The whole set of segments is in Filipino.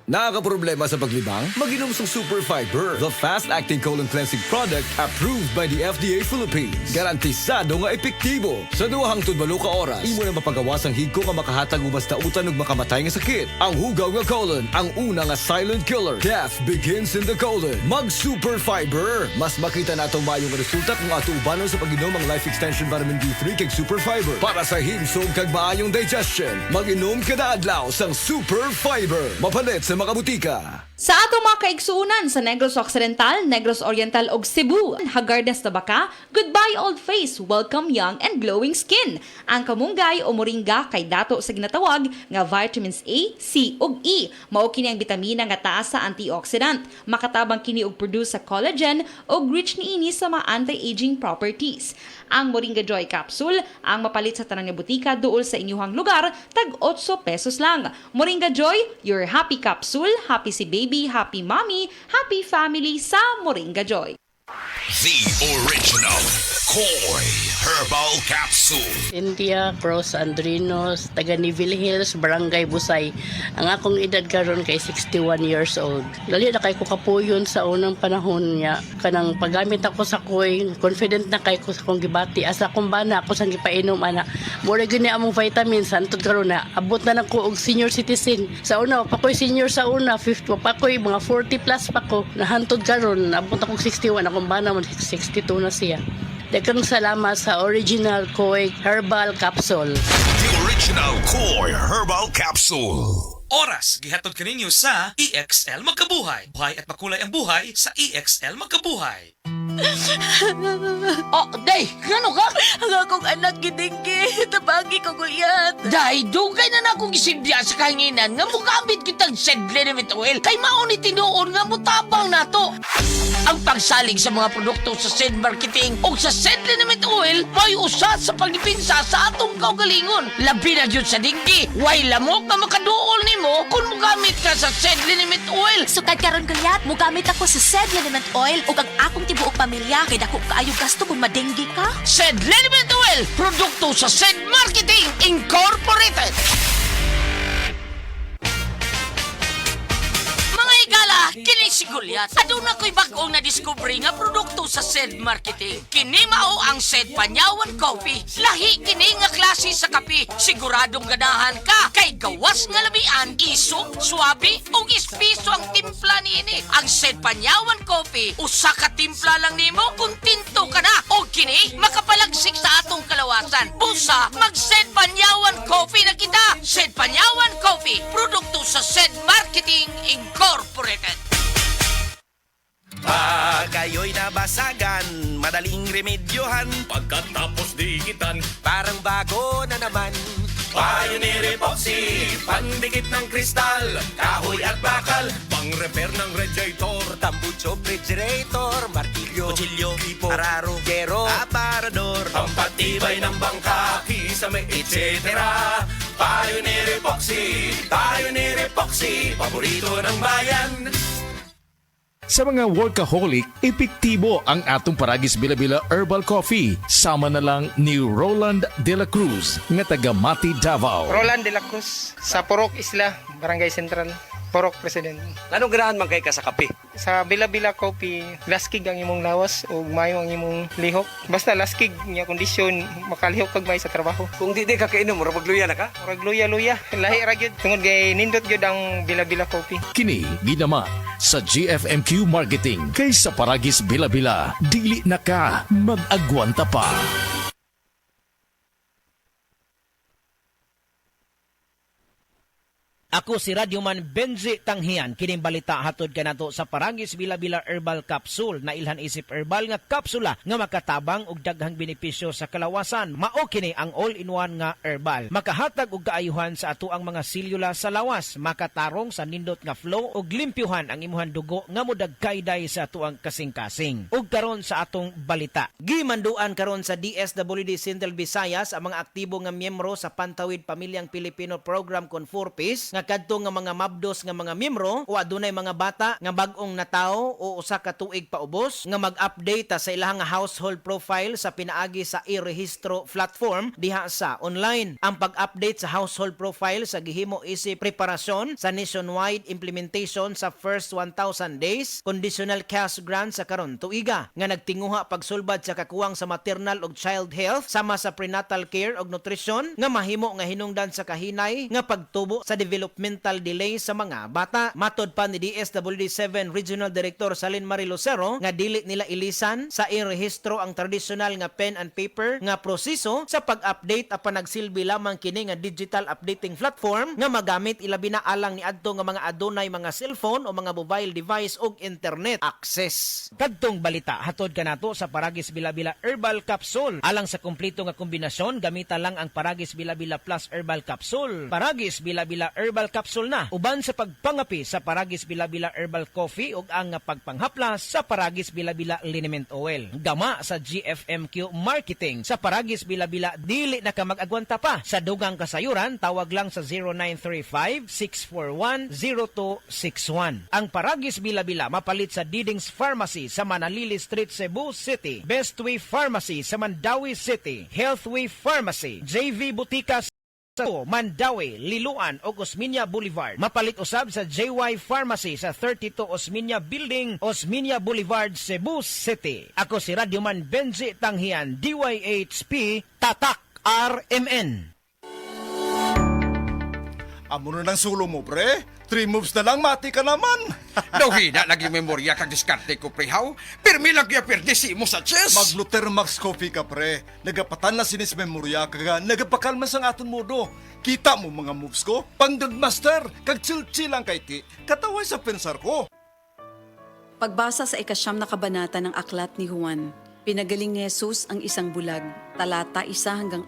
Nakakaproblema sa paglibang? Mag-inom sa Super Fiber, the fast-acting colon cleansing product approved by the FDA Philippines. Garantisado nga epektibo. Sa duhang tudbalo ka oras, imo na mapagawas ang higko nga makahatag og basta utan ug makamatay nga sakit. Ang hugaw nga colon, ang una nga silent killer. Death begins in the colon. Mag-Super Fiber. Mas makita na itong mayong resulta kung ato ubanon sa pag-inom ang Life Extension Vitamin D3 kag Super Fiber. Para sa himsog kag maayong digestion, mag-inom kada adlaw sang Super Fiber. Mapalit sa mga butika. Sa ato mga kaigsuunan sa Negros Occidental, Negros Oriental ug Cebu, Hagardas na baka, goodbye old face, welcome young and glowing skin. Ang kamunggay o moringa kay dato sa ginatawag nga vitamins A, C ug E. Mao kini ang bitamina nga taas sa antioxidant. Makatabang kini og produce sa collagen ug rich niini sa mga anti-aging properties. Ang Moringa Joy Capsule ang mapalit sa tanang nga butika duol sa inyuhang lugar tag 8 pesos lang. Moringa Joy, your happy capsule, happy si baby, happy mommy, happy family sa Moringa Joy. The original Koi Herbal Capsule. India Cross Andrinos, taga Neville Hills, Barangay Busay. Ang akong edad karon kay 61 years old. Dali na kay ko kapuyon sa unang panahon niya. Kanang paggamit ako sa Koi, confident na kay ko sa kong gibati. Asa akong bana ako sang gipainom ana. Mura gini among vitamins antod karon na abot na nako og senior citizen. Sa una pa ko'y senior sa una, 50 pa ko'y mga 40 plus pa ko. Nahantod karon abot ako 61 akong bana man 62 na siya. Daghang salamat sa original Koi Herbal Capsule. The original Koi Herbal Capsule. Oras, gihatod kaninyo sa EXL Magkabuhay. Buhay at makulay ang buhay sa EXL Magkabuhay. Oh, day, gano ka? Ang akong anak gidinggi, tabagi ko guyat. Day, dugay na na akong isibya sa kahinginan nga mugamit kitang Sedlenimit oil kay mauni tinuon nga mutabang nato. Ang pagsalig sa mga produkto sa Sed Marketing o sa Sedlenimit oil may usa sa pagdipinsa sa atong kaugalingon. Labi na yun sa dinggi, way lamok nga makaduol nimo kung mugamit ka sa Sedlenimit oil. Sukad karon guyat, mugamit ako sa Sedlenimit oil ug ang akong tibuok pamilya kay dako kaayo gasto kung madenggi ka. Sedlenimit oil, produkto sa Sed Marketing Incorporated. Kini si Goliath. Aduna ko'y bagong na-discovery nga produkto sa Sed Marketing. Kini mao ang Sed Panyawan Coffee. Lahi kini nga klase sa kape. Siguradong ganahan ka kay gawas nga labian, isok, swabe ug espiso ang timpla niini. Ang Sed Panyawan Coffee, usa ka timpla lang nimo kung tinto ka na. O kini makapalagsik sa atong kalawasan. Busa mag Sed Panyawan Coffee na kita. Sed Panyawan Coffee, produkto sa Sed Marketing Incorporated. Kayo'y nabasagan, madaling remedyohan. Pagkatapos dikitan, Parang bago na naman. Pioneer Epoxy, pandikit ng kristal, kahoy at bakal, pang-repair ng radiator, Tambucho, refrigerator, martilyo, kutsilyo, tipo, araro, gero, aparador. pampatibay ng bangka, kisame, etc. Pioneer Epoxy, paborito ng bayan. Sa mga workaholic, epektibo ang atong Paragis Bila-Bila Herbal Coffee. Sama na lang ni Roland De La Cruz, nga taga Mati, Davao. Roland De La Cruz, sa Purok Isla, Barangay Central, Purok President. Anong ganahan man kay ka sa kape? Sa Bila-Bila Coffee, laskig ang imong lawas o mayo ang imong lihok. Basta laskig niya kondisyon, makalihok kag may sa trabaho. Kung di ka kainom, mura magluya na ka? Murag luya-luya, lahi ra gyud. Tungod kay nindot gyud ang Bila-Bila Coffee. Kini ginama sa GFMQ Marketing. Kay sa Paragis Bila-Bila, dili na ka mag-agwanta pa. Ako si Radyoman Benji Tanghian, kining balita hatod kanato sa Paragis Bila-Bila Herbal Capsule na ilhan isip herbal nga kapsula nga makatabang og daghang benepisyo sa kalawasan. Mao kini ang all-in-one nga herbal. Makahatag og kaayuhan sa ato ang mga selula sa lawas, makatarong sa nindot nga flow ug limpyuhan ang imuhang dugo nga modagkayday sa atuang kasing-kasing. Ug karon sa atong balita. Gimanduan karon sa DSWD Central Visayas ang mga aktibo nga miyembro sa Pantawid Pamilyang Pilipino Program Conforpis nga kadto nga mga mabdos nga mga miyembro o adunay mga bata nga bag-ong natawo o usa ka tuig paubos nga mag-update sa ilahang household profile sa pinaagi sa i-rehistro platform diha sa online. Ang pag-update sa household profile sa gihimo isip preparasyon sa nationwide implementation sa first 1,000 days conditional cash grant sa karon tuiga nga nagtinguha pagsulbad sa kakuwang sa maternal ug child health sama sa prenatal care ug nutrition nga mahimo nga hinungdan sa kahinay nga pagtubo sa developmental delay sa mga bata. Matod pa ni DSWD7 Regional Director Salin Marie Lucero nga dili nila ilisan sa i-rehistro ang traditional nga pen and paper nga proseso sa pag-update apan nagsilbi lamang kini nga digital updating platform nga magamit ilabi na alang ni adto nga mga adunay mga cellphone o mga mobile device ug internet access. Kadtong balita hatod kanato sa Paragis Bila-Bila Herbal Capsule. Alang sa kumpleto nga kombinasyon gamita lang ang Paragis Bila-Bila Plus Herbal Capsule. Paragis Bila-Bila Herbal Capsule na uban sa pagpangapi sa Paragis Bila-Bila Herbal Coffee ug ang pagpanghaplas sa Paragis Bila-Bila Liniment Oil. Gama sa GFMQ Marketing sa Paragis Bila-Bila dili na ka mag-agwanta pa. Sa dugang kasayuran tawag lang sa 0935-641-0261. Ang Paragis Bila-Bila mapalit sa Didings Pharmacy sa Manalili Street, Cebu City. Bestway Pharmacy sa Mandawi City. Healthway Pharmacy, JV Butika sa Mandawi, Liluan o Osmeña Boulevard. Mapalit usab sa JY Pharmacy sa 32 Osmeña Building, Osmeña Boulevard, Cebu City. Ako si Radyoman Benji Tanghian, DYHP Tatak RMN. Amo na ng sulo mo, pre. 3 moves na lang, mati ka naman. Daw hina, naging memorya kag diskarte ko, prehaw. Pirmi lang kaya perdisi mo sa chess. Mag-Luther Max Coffee ka, pre. Nagapatan na sinis memorya kaga nagapakalman sang aton modo. Kita mo mga moves ko? Pang-master, kag chill-chill lang kay ti. Kataway sa pensar ko. Pagbasa sa 9 na kabanata ng aklat ni Juan, pinagaling ni Jesus ang isang bulag, talata 1-41.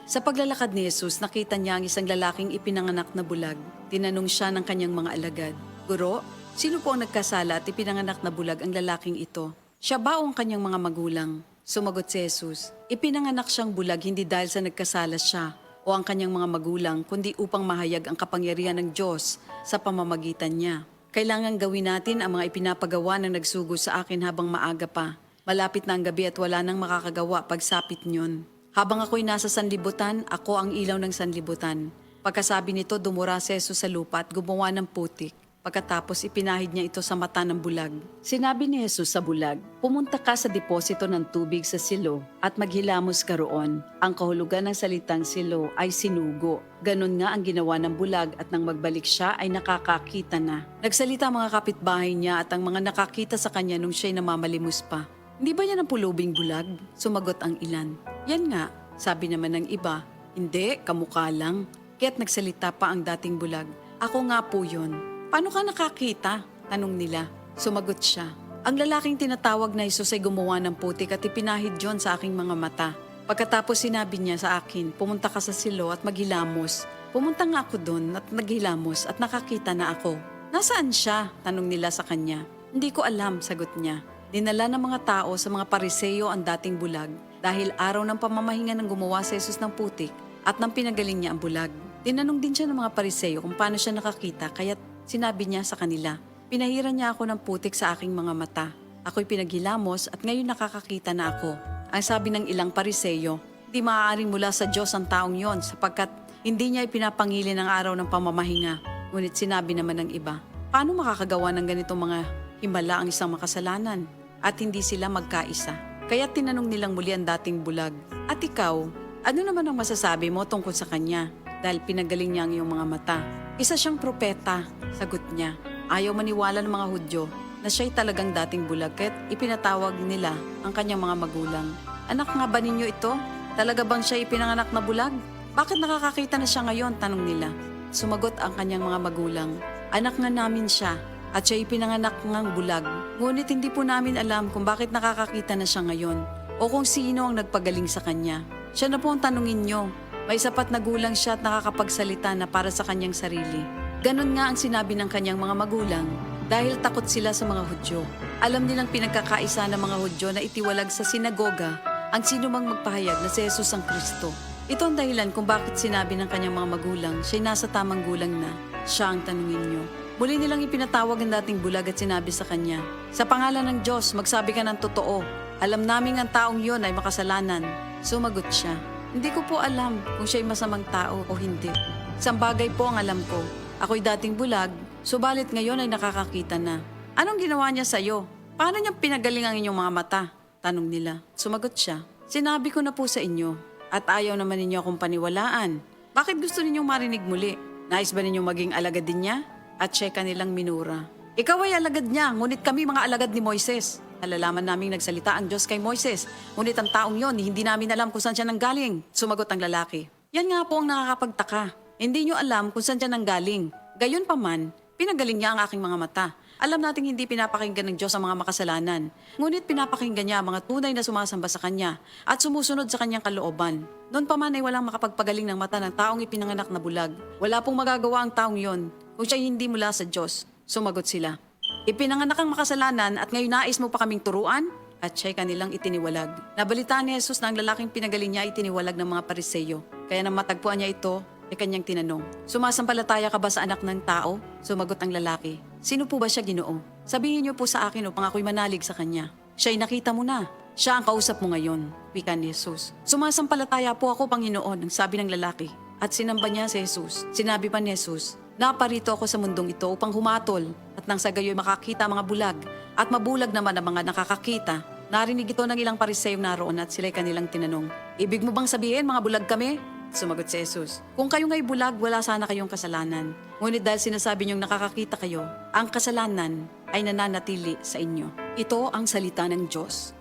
Sa paglalakad ni Jesus, nakita niya ang isang lalaking ipinanganak na bulag. Tinanong siya ng kanyang mga alagad, "Guro, sino po ang nagkasala at ipinanganak na bulag ang lalaking ito? Siya ba o ang kanyang mga magulang?" Sumagot si Jesus, "Ipinanganak siyang bulag hindi dahil sa nagkasala siya o ang kanyang mga magulang, kundi upang mahayag ang kapangyarihan ng Diyos sa pamamagitan niya. Kailangan gawin natin ang mga ipinapagawa ng nagsugo sa akin habang maaga pa. Malapit na ang gabi at wala nang makakagawa pagsapit niyon. Habang ako'y nasa sanlibutan, ako ang ilaw ng sanlibutan." Pagkasabi nito, dumura si Jesus sa lupa at gumawa ng putik. Pagkatapos ipinahid niya ito sa mata ng bulag. Sinabi ni Jesus sa bulag, "Pumunta ka sa deposito ng tubig sa silo at maghilamos ka roon." Ang kahulugan ng salitang silo ay sinugo. Ganon nga ang ginawa ng bulag at nang magbalik siya ay nakakakita na. Nagsalita ang mga kapitbahay niya at ang mga nakakita sa kanya nung siya'y namamalimos pa. "Hindi ba yan ang pulubing bulag?" Sumagot ang ilan. "Yan nga," sabi naman ng iba. "Hindi, kamukha lang." Kaya't nagsalita pa ang dating bulag, "Ako nga po yun." "Paano ka nakakita?" tanong nila. Sumagot siya, "Ang lalaking tinatawag na Jesus ay gumawa ng putik at ipinahid yon sa aking mga mata. Pagkatapos sinabi niya sa akin, pumunta ka sa silo at maghilamos. Pumunta nga ako doon at naghilamos at nakakita na ako." "Nasaan siya?" tanong nila sa kanya. "Hindi ko alam," sagot niya. Dinala ng mga tao sa mga Pariseo ang dating bulag dahil araw ng pamamahinga ng gumawa si Jesus ng putik at nang pinagaling niya ang bulag. Tinanong din siya ng mga Pariseo kung paano siya nakakita kaya sinabi niya sa kanila, "Pinahiran niya ako ng putik sa aking mga mata. Ako'y pinaghilamos at ngayon nakakakita na ako." Ang sabi ng ilang Pariseo, "Di maaaring mula sa Diyos ang taong yon sapagkat hindi niya ipinapangili ng araw ng pamamahinga." Ngunit sinabi naman ng iba, "Paano makakagawa ng ganitong mga himala ang isang makasalanan?" At hindi sila magkaisa. Kaya tinanong nilang muli ang dating bulag, "At ikaw, ano naman ang masasabi mo tungkol sa kanya? Dahil pinagaling niya ang iyong mga mata." "Isa siyang propeta," sagot niya. Ayaw maniwala ng mga Hudyo na siya'y talagang dating bulag kaya't ipinatawag nila ang kanyang mga magulang. "Anak nga ba ninyo ito? Talaga bang siya ipinanganak na bulag? Bakit nakakakita na siya ngayon?" tanong nila. Sumagot ang kanyang mga magulang, "Anak nga namin siya. At siya ipinanganak ngang bulag. Ngunit hindi po namin alam kung bakit nakakakita na siya ngayon o kung sino ang nagpagaling sa kanya. Siya na po ang tanungin nyo. May sapat na gulang siya at nakakapagsalita na para sa kanyang sarili." Ganon nga ang sinabi ng kanyang mga magulang dahil takot sila sa mga Hudyo. Alam nilang pinagkakaisa ng mga Hudyo na itiwalag sa sinagoga ang sino mang magpahayag na si Jesus ang Kristo. Ito ang dahilan kung bakit sinabi ng kanyang mga magulang siya'y nasa tamang gulang na. Siya ang tanungin niyo. Muli nilang ipinatawag ang dating bulag at sinabi sa kanya, "Sa pangalan ng Diyos, magsabi ka ng totoo. Alam naming ang taong yon ay makasalanan." Sumagot siya, "Hindi ko po alam kung siya'y masamang tao o hindi. Isang bagay po ang alam ko. Ako'y dating bulag, subalit ngayon ay nakakakita na." "Anong ginawa niya sa'yo? Paano niya pinagaling ang inyong mga mata?" tanong nila. Sumagot siya, "Sinabi ko na po sa inyo at ayaw naman ninyo akong paniwalaan. Bakit gusto ninyong marinig muli? Nais ba ninyong maging alagad din niya?" At siya kanilang minura. "Ikaw ay alagad niya, ngunit kami mga alagad ni Moises. Nalalaman naming nagsalita ang Diyos kay Moises, ngunit ang taong yon, hindi namin alam kung saan siya nanggaling." Sumagot ang lalaki, "Yan nga po ang nakakapagtaka. Hindi niyo alam kung saan siya nanggaling. Gayon pa man, pinagaling niya ang aking mga mata. Alam nating hindi pinapakinggan ng Diyos ang mga makasalanan, ngunit pinapakinggan niya ang mga tunay na sumasamba sa Kanya at sumusunod sa Kanyang kalooban. Noon pa man ay walang makapagpagaling ng mata ng taong ipinanganak na bulag. Wala pong magagawa ang taong yon kung siya hindi mula sa Diyos." Sumagot sila, "Ipinanganak ang makasalanan at ngayon nais mo pa kaming turuan?" At siya'y kanilang itiniwalag. Nabalitaan ni Jesus na ang lalaking pinagaling niya itiniwalag ng mga Pariseyo. Kaya nang matagpuan niya ito, ay kanyang tinanong, "Sumasampalataya ka ba sa anak ng tao?" Sumagot ang lalaki, "Sino po ba siya, Ginoo? Sabihin niyo po sa akin upang ako'y manalig sa kanya." "Siya'y nakita mo na. Siya ang kausap mo ngayon," wika ni Jesus. "Sumasampalataya po ako, Panginoon," ang sabi ng lalaki. At sinamba niya si Jesus. Sinabi pa ni Jesus, "Naparito ako sa mundong ito upang humatol at nang sa gayo'y makakita ang mga bulag at mabulag naman ang mga nakakakita." Narinig ito ng ilang Pariseo naroon at sila'y kanilang tinanong, "Ibig mo bang sabihin mga bulag kami?" Sumagot si Jesus, "Kung kayo nga'y bulag, wala sana kayong kasalanan. Ngunit dahil sinasabi niyong nakakakita kayo, ang kasalanan ay nananatili sa inyo." Ito ang salita ng Diyos.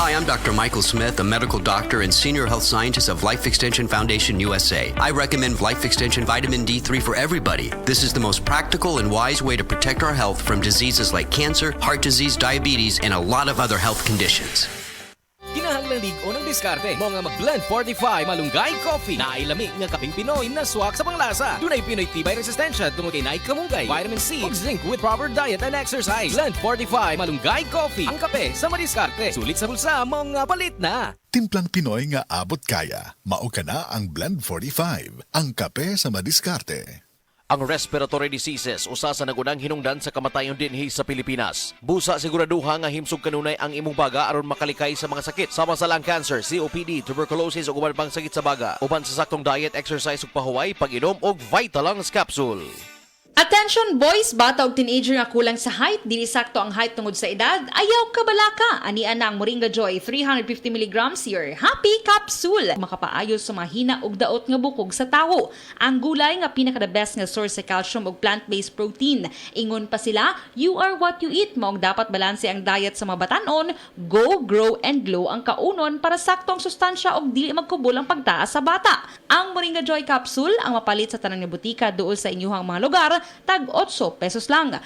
Hi, I'm Dr. Michael Smith, a medical doctor and senior health scientist of Life Extension Foundation USA. I recommend Life Extension Vitamin D3 for everybody. This is the most practical and wise way to protect our health from diseases like cancer, heart disease, diabetes, and a lot of other health conditions. Kinahanglan ligo ng diskarte mo nga mag-blend 45 malunggay coffee na ilami nga kaping Pinoy na swak sa panglasa. Dunay Pinoy tibay resistensya tungod kay naay kamunggay, vitamin C ug zinc with proper diet and exercise. Blend 45 malunggay coffee, ang kape sa madiskarte. Sulit sa bulsa mo nga palit na. Timplang Pinoy nga abot kaya. Mao ka na ang Blend 45, ang kape sa madiskarte. Ang respiratory diseases usa sa nagunang hinungdan sa kamatayon dinhi sa Pilipinas. Busa siguraduha nga himsog kanunay ang imong baga aron makalikay sa mga sakit sama sa lung cancer, COPD, tuberculosis ug uban pang sakit sa baga. Uban sa saktong diet, exercise ug pahuway, pag-inom og Vitalungs capsule. Attention boys, bata ug teenager nga kulang sa height, dili sakto ang height tungod sa edad, ayaw kabalaka. Anian na ang Moringa Joy 350 mg your happy capsule. Makapaayo sa mahina ug daot nga bukog sa tawo. Ang gulay nga pinaka the best nga source sa calcium ug plant-based protein. Ingon pa sila, you are what you eat. Maong dapat balanse ang diet sa mga batanon. Go, grow, and glow ang kaunon para sakto ang sustansya ug dili magkubol ang pagtaas sa bata. Ang Moringa Joy capsule ang mapalit sa tanang nga butika duol sa inyuhang mga lugar, tag 8 pesos lang.